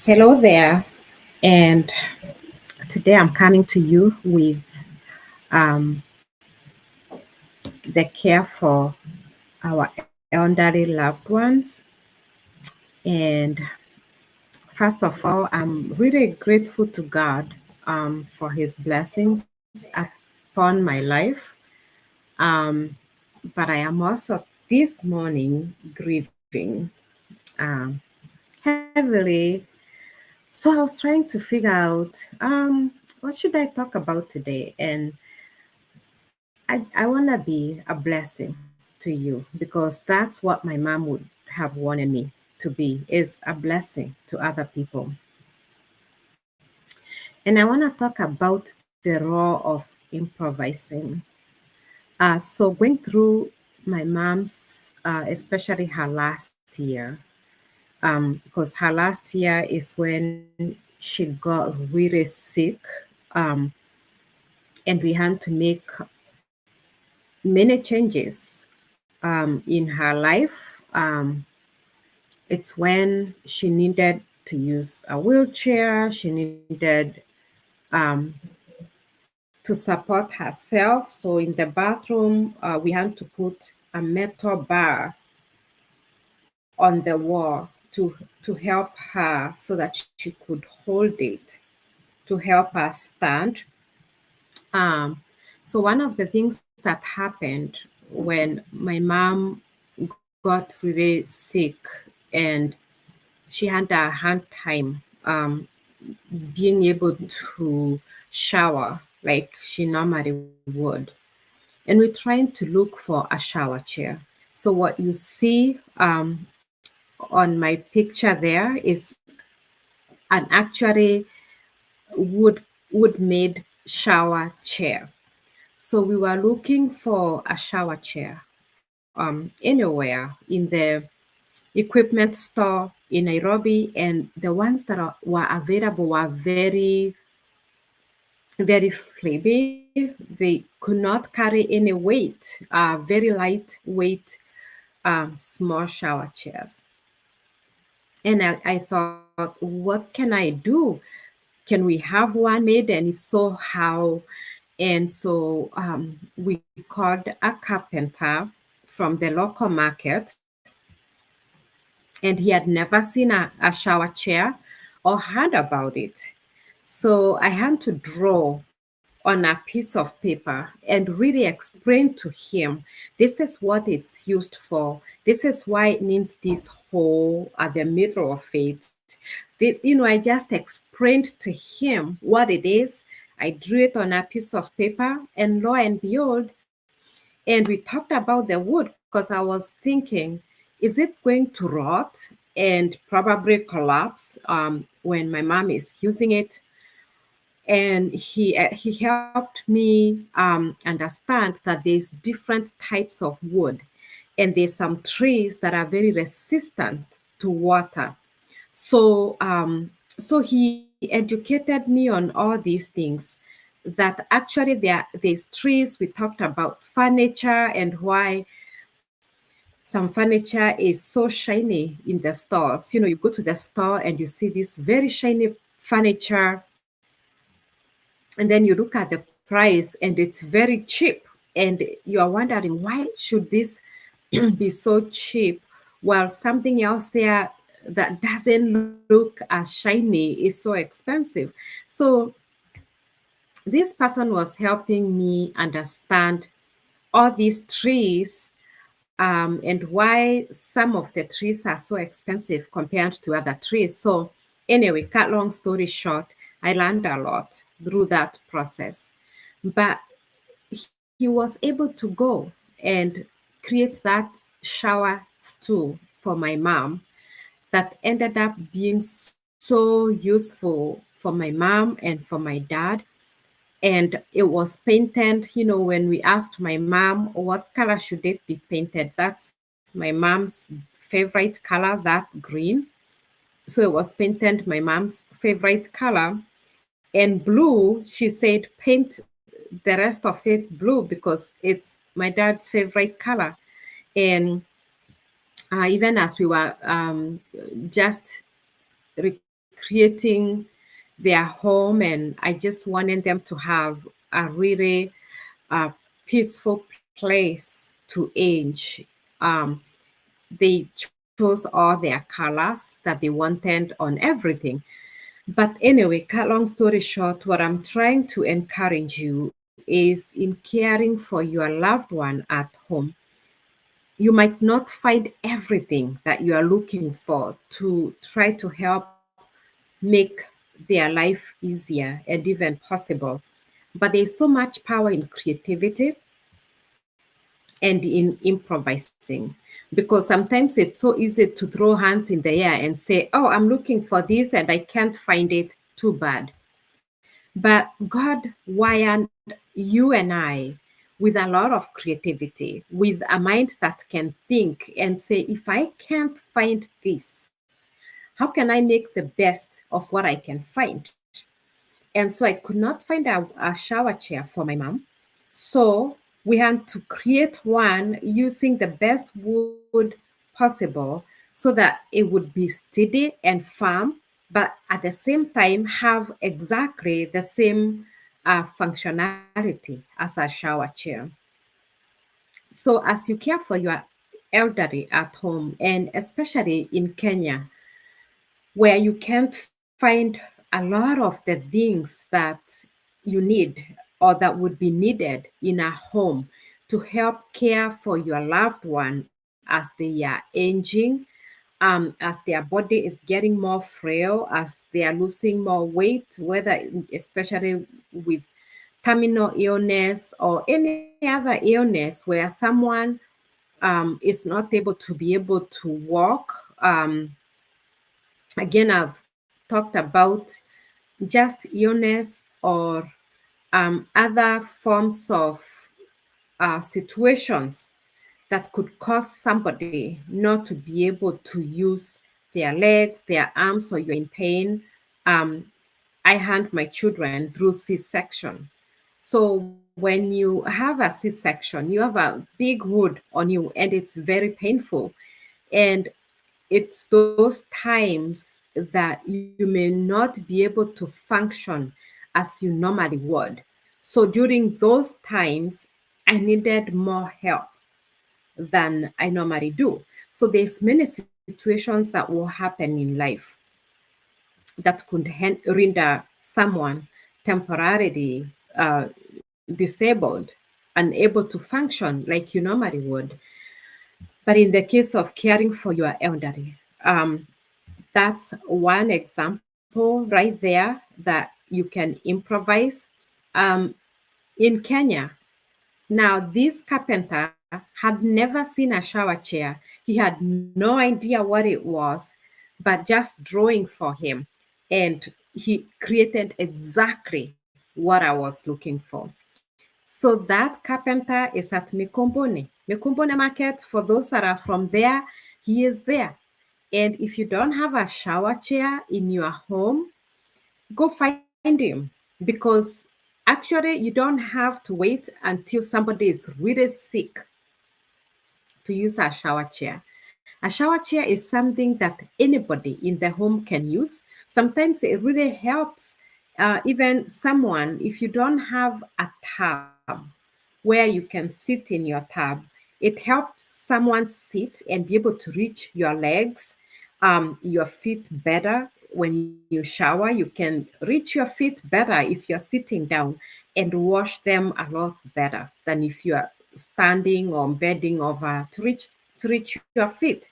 Hello there, and today I'm coming to you with um, the care for our elderly loved ones. And first of all, I'm really grateful to God for His blessings upon my life. Um, but I am also this morning grieving um, heavily. So I was trying to figure out what should I talk about today, and I want to be a blessing to you because that's what my mom would have wanted me to be, is a blessing to other people. And I want to talk about the role of improvising. So going through my mom's, especially her last year, because her last year is when she got really sick, um, and we had to make many changes in her life. It's when she needed to use a wheelchair, she needed um, to support herself. So in the bathroom, we had to put a metal bar on the wall to help her so that she could hold it to help her stand. Um, so one of the things that happened when my mom got really sick and she had a hard time being able to shower like she normally would. And we're trying to look for a shower chair. So what you see on my picture there is an actually wood wood made shower chair. So we were looking for a shower chair anywhere in the equipment store in Nairobi, and the ones that were available were very flabby. They could not carry any weight, very lightweight, small shower chairs. And I thought, what can I do? Can we have one made? And if so, how? And so we called a carpenter from the local market, and he had never seen a shower chair or heard about it. So I had to draw on a piece of paper and really explain to him this is what it's used for. This is why it needs this hole at the middle of it. I just explained to him what it is. I drew it on a piece of paper, and lo and behold, and we talked about the wood because I was thinking, is it going to rot and probably collapse when my mom is using it? And he helped me understand that there's different types of wood, and there's some trees that are very resistant to water. So he educated me on all these things, that actually there's trees. We talked about furniture and why some furniture is so shiny in the stores. You go to the store and you see this very shiny furniture, and then you look at the price and it's very cheap, and you are wondering, why should this be so cheap while something else there that doesn't look as shiny is so expensive? So this person was helping me understand all these trees, and why some of the trees are so expensive compared to other trees. So anyway, cut long story short, I learned a lot through that process. But he was able to go and create that shower stool for my mom that ended up being so useful for my mom and for my dad. And it was painted. When we asked my mom what color should it be painted, that's my mom's favorite color, that green. So it was painted my mom's favorite color. And blue, she said, paint the rest of it blue because it's my dad's favorite color. And even as we were just creating their home, and I just wanted them to have a really peaceful place to age. Um, they chose all their colors that they wanted on everything. But anyway, long story short, what I'm trying to encourage you is in caring for your loved one at home. You might not find everything that you are looking for to try to help make their life easier and even possible. But there's so much power in creativity and in improvising, because sometimes it's so easy to throw hands in the air and say, oh, I'm looking for this and I can't find it, too bad. But God wired you and I with a lot of creativity, with a mind that can think and say, if I can't find this, how can I make the best of what I can find? And so I could not find a shower chair for my mom. So we had to create one using the best wood possible so that it would be steady and firm, but at the same time have exactly the same functionality as a shower chair. So as you care for your elderly at home, and especially in Kenya, where you can't find a lot of the things that you need or that would be needed in a home to help care for your loved one as they are aging, as their body is getting more frail, as they are losing more weight, whether especially with terminal illness or any other illness where someone is not able to be able to walk. Again, I've talked about just illness or other forms of situations that could cause somebody not to be able to use their legs, their arms, or you're in pain. Um, I hand my children through C-section. So when you have a C-section, you have a big wound on you and it's very painful. And it's those times that you may not be able to function as you normally would. So during those times, I needed more help than I normally do. So there's many situations that will happen in life that could render someone temporarily disabled, unable to function like you normally would. But in the case of caring for your elderly, that's one example right there that you can improvise. Um, in Kenya, now this carpenter had never seen a shower chair. He had no idea what it was, but just drawing for him. And he created exactly what I was looking for. So that carpenter is at Mikombone. Mikombone Market, for those that are from there, he is there. And if you don't have a shower chair in your home, go find him, because actually you don't have to wait until somebody is really sick to use a shower chair. A shower chair is something that anybody in the home can use. Sometimes it really helps even someone, if you don't have a tub where you can sit in your tub, it helps someone sit and be able to reach your legs, your feet better. When you shower, you can reach your feet better if you're sitting down and wash them a lot better than if you are standing or bending over to reach your feet.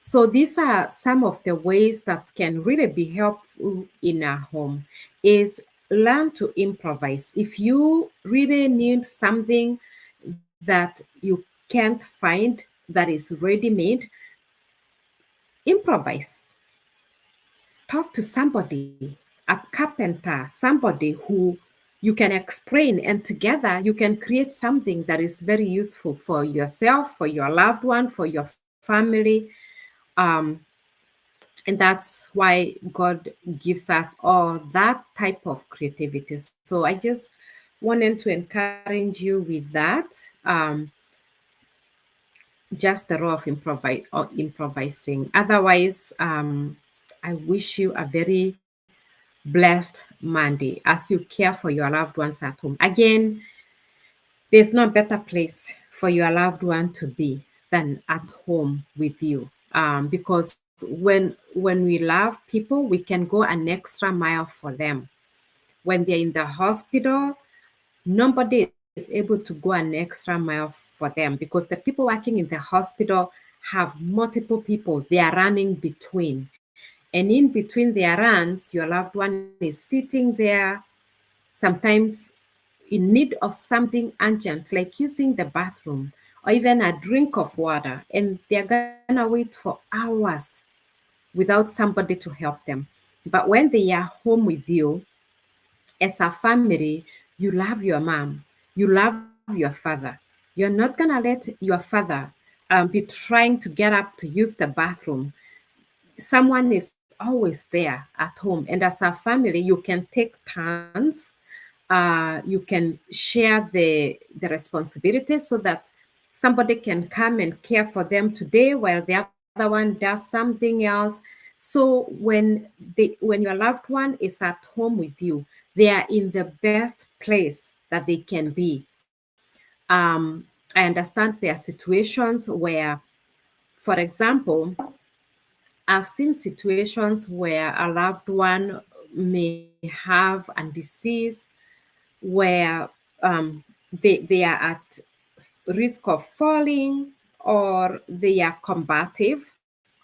So these are some of the ways that can really be helpful in a home is learn to improvise. If you really need something that you can't find that is ready made, improvise. Talk to somebody, a carpenter, somebody who you can explain, and together you can create something that is very useful for yourself, for your loved one, for your family. Um, and that's why God gives us all that type of creativity. So I just wanted to encourage you with that. Just the role of improvising. Otherwise, I wish you a very blessed Monday as you care for your loved ones at home. Again, there's no better place for your loved one to be than at home with you. Because when we love people, we can go an extra mile for them. When they're in the hospital, nobody is able to go an extra mile for them because the people working in the hospital have multiple people they are running between. And in between their runs, your loved one is sitting there, sometimes in need of something urgent, like using the bathroom or even a drink of water, and they're gonna wait for hours without somebody to help them. But when they are home with you, as a family, you love your mom, you love your father. You're not gonna let your father be trying to get up to use the bathroom. Someone is always there at home, and as a family, you can take turns. You can share the responsibility so that somebody can come and care for them today while the other one does something else. So when your loved one is at home with you, they are in the best place that they can be. I understand there are situations where, for example, I've seen situations where a loved one may have a disease where they are at risk of falling or they are combative.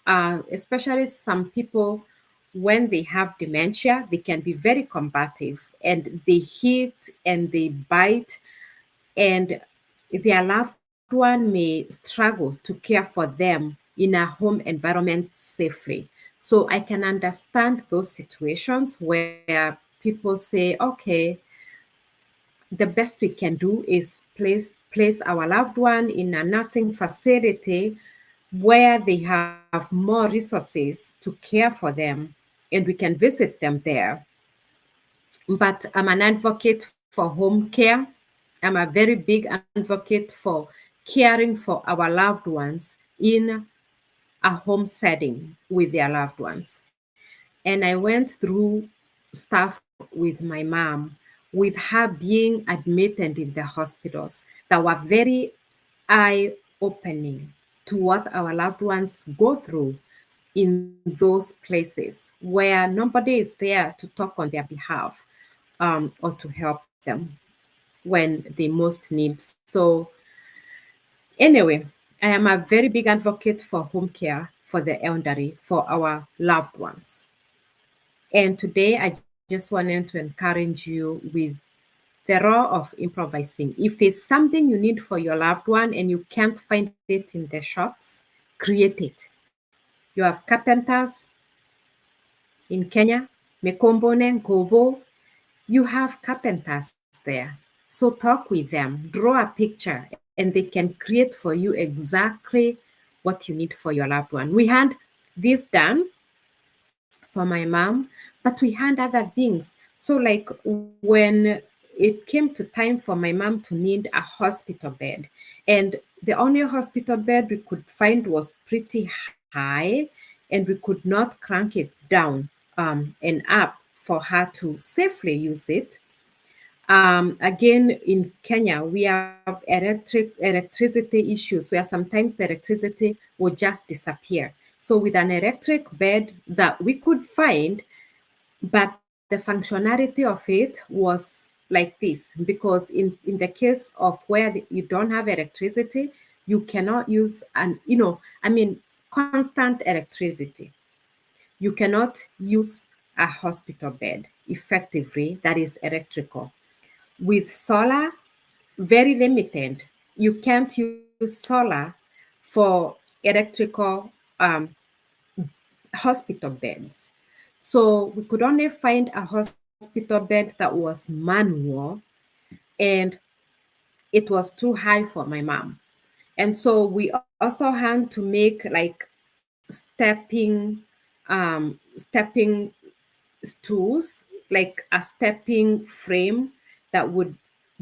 Especially some people, when they have dementia, they can be very combative and they hit and they bite, and their loved one may struggle to care for them in a home environment safely. So I can understand those situations where people say, okay, the best we can do is place our loved one in a nursing facility where they have more resources to care for them and we can visit them there. But I'm an advocate for home care. I'm a very big advocate for caring for our loved ones in a home setting with their loved ones. And I went through stuff with my mom, with her being admitted in the hospitals that were very eye opening to what our loved ones go through in those places where nobody is there to talk on their behalf, or to help them when they most need. So, anyway, I am a very big advocate for home care for the elderly, for our loved ones. And today, I just wanted to encourage you with the raw of improvising. If there's something you need for your loved one and you can't find it in the shops, create it. You have carpenters in Kenya, Mekombone, Gobo. You have carpenters there. So talk with them, draw a picture, and they can create for you exactly what you need for your loved one. We had this done for my mom, but we had other things. So, like when it came to time for my mom to need a hospital bed, and the only hospital bed we could find was pretty high, and we could not crank it down and up for her to safely use it. Again, in Kenya, we have electricity issues where sometimes the electricity will just disappear. So with an electric bed that we could find, but the functionality of it was like this, because in the case of where you don't have electricity, you cannot use constant electricity. You cannot use a hospital bed effectively that is electrical. With solar, very limited. You can't use solar for electrical hospital beds. So we could only find a hospital bed that was manual, and it was too high for my mom. And so we also had to make like stepping stools, like a stepping frame that would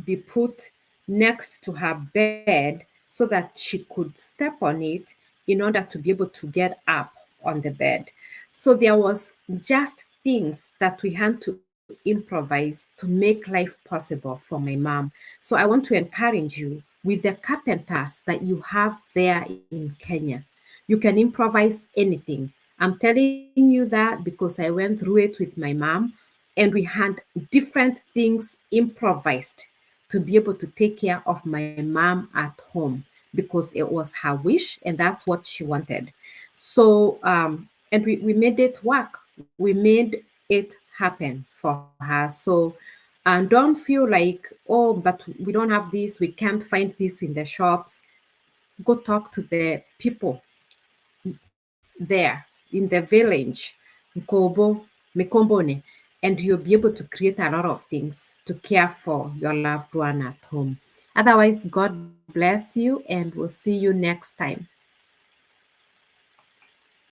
be put next to her bed so that she could step on it in order to be able to get up on the bed. So there was just things that we had to improvise to make life possible for my mom. So I want to encourage you with the carpenters that you have there in Kenya. You can improvise anything. I'm telling you that because I went through it with my mom, and we had different things improvised to be able to take care of my mom at home because it was her wish and that's what she wanted. So, and we made it work. We made it happen for her. So, and don't feel like, oh, but we don't have this, we can't find this in the shops. Go talk to the people there in the village, Nkobo, Mikombone, and you'll be able to create a lot of things to care for your loved one at home. Otherwise, God bless you, and we'll see you next time.